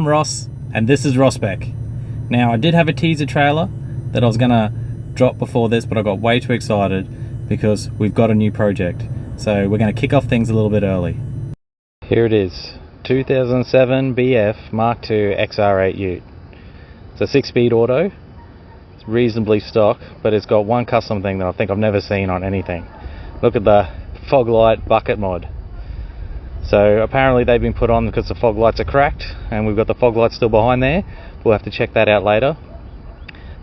I'm Ross, and this is Ross Spec. Now, I did have a teaser trailer that I was gonna drop before this, but I got way too excited because we've got a new project. So we're gonna kick off things a little bit early. Here it is, 2007 BF Mark II XR8 Ute. It's a 6-speed auto. It's reasonably stock, but it's got one custom thing that I think I've never seen on anything. Look at the fog light bucket mod. So apparently they've been put on because the fog lights are cracked, and we've got the fog lights still behind there. We'll have to check that out later.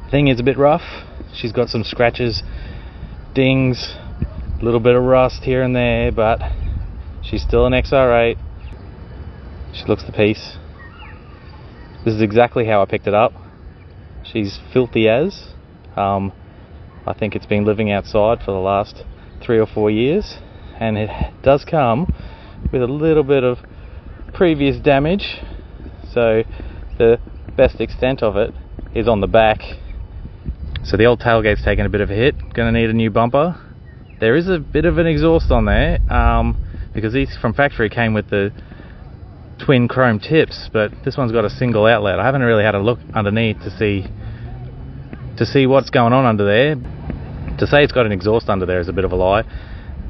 The thing is a bit rough. She's got some scratches, dings, a little bit of rust here and there, but she's still an XR8. She looks the piece. This is exactly how I picked it up. She's filthy as. I think it's been living outside for the last 3 or 4 years, and it does come with a little bit of previous damage, so the best extent of it is on the back. So the old tailgate's taken a bit of a hit, gonna need a new bumper. There is a bit of an exhaust on there, because these from factory came with the twin chrome tips, but this one's got a single outlet. I haven't really had a look underneath to see what's going on under there. To say it's got an exhaust under there is a bit of a lie.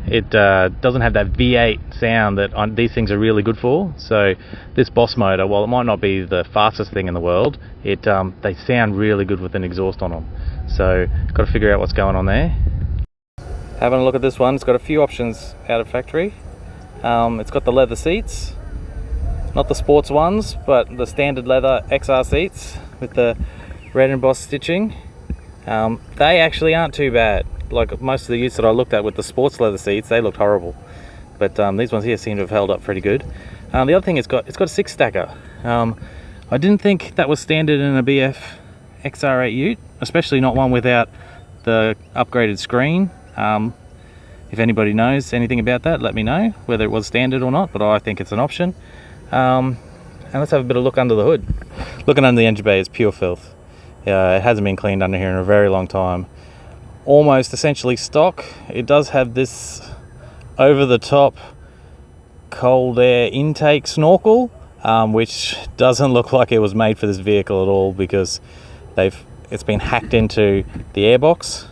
It doesn't have that V8 sound that these things are really good for. So this Boss motor, while it might not be the fastest thing in the world, they sound really good with an exhaust on them. So got to figure out what's going on there. Having a look at this one, it's got a few options out of factory. It's got the leather seats, not the sports ones, but the standard leather XR seats with the red embossed stitching. They actually aren't too bad. Like most of the Utes that I looked at with the sports leather seats, they looked horrible. But these ones here seem to have held up pretty good. The other thing, it's got a 6-stacker. I didn't think that was standard in a BF XR8 Ute, especially not one without the upgraded screen. If anybody knows anything about that, let me know whether it was standard or not, but I think it's an option. And let's have a bit of look under the hood. Looking under the engine bay is pure filth. It hasn't been cleaned under here in a very long time. Almost essentially stock. It does have this over the top cold air intake snorkel, which doesn't look like it was made for this vehicle at all, because it's been hacked into the airbox.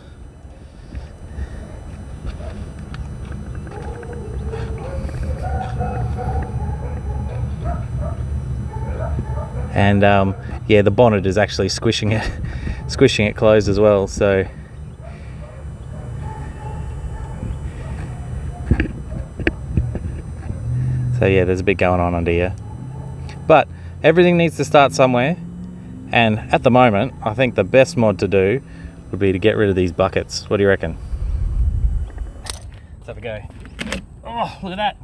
And yeah, the bonnet is actually squishing it closed as well. So yeah, there's a bit going on under here. But everything needs to start somewhere, and at the moment, I think the best mod to do would be to get rid of these buckets. What do you reckon? Let's have a go. Oh, look at that!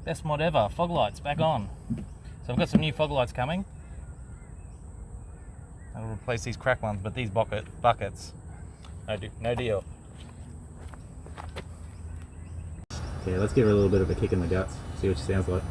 Best mod ever. Fog lights back on. So I've got some new fog lights coming. I'll replace these cracked ones, but these buckets, no deal. Yeah, let's give her a little bit of a kick in the guts, see what she sounds like.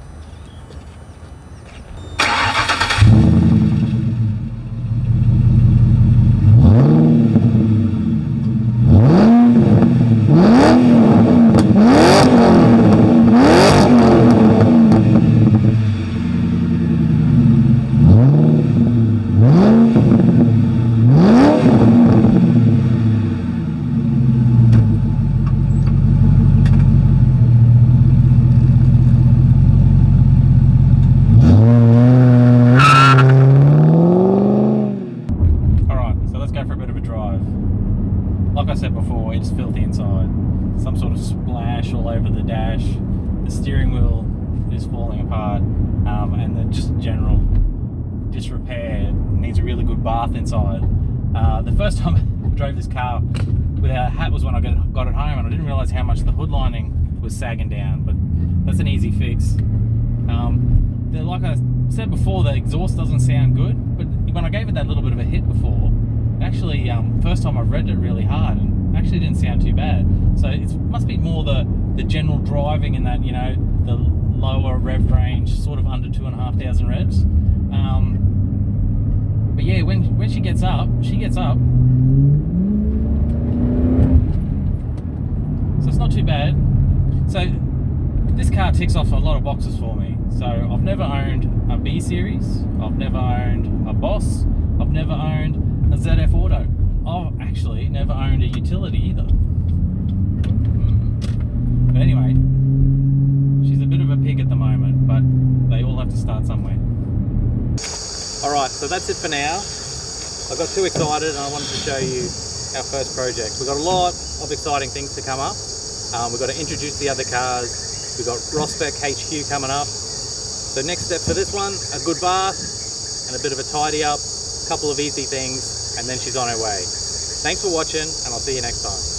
Like I said before, it's filthy inside. Some sort of splash all over the dash. The steering wheel is falling apart, and the just general disrepair. Needs a really good bath inside. The first time I drove this car without a hat was when I got it home, and I didn't realise how much the hood lining was sagging down, but that's an easy fix. Like I said before, the exhaust doesn't sound good, but when I gave it that little bit of a hit before, actually, first time I revved it really hard, and actually didn't sound too bad. So it must be more the general driving in that, you know, the lower rev range, sort of under 2,500 revs. But yeah, when she gets up. So it's not too bad. So This car ticks off a lot of boxes for me. So I've never owned a B series, I've never owned a Boss, I've never owned a ZF Auto. I've actually never owned a utility either. But anyway, she's a bit of a pig at the moment, but they all have to start somewhere. Alright, so that's it for now. I got too excited and I wanted to show you our first project. We've got a lot of exciting things to come up. We've got to introduce the other cars. We've got Ross Spec HQ coming up. So next step for this one, a good bath and a bit of a tidy up, a couple of easy things, and then she's on her way. Thanks for watching, and I'll see you next time.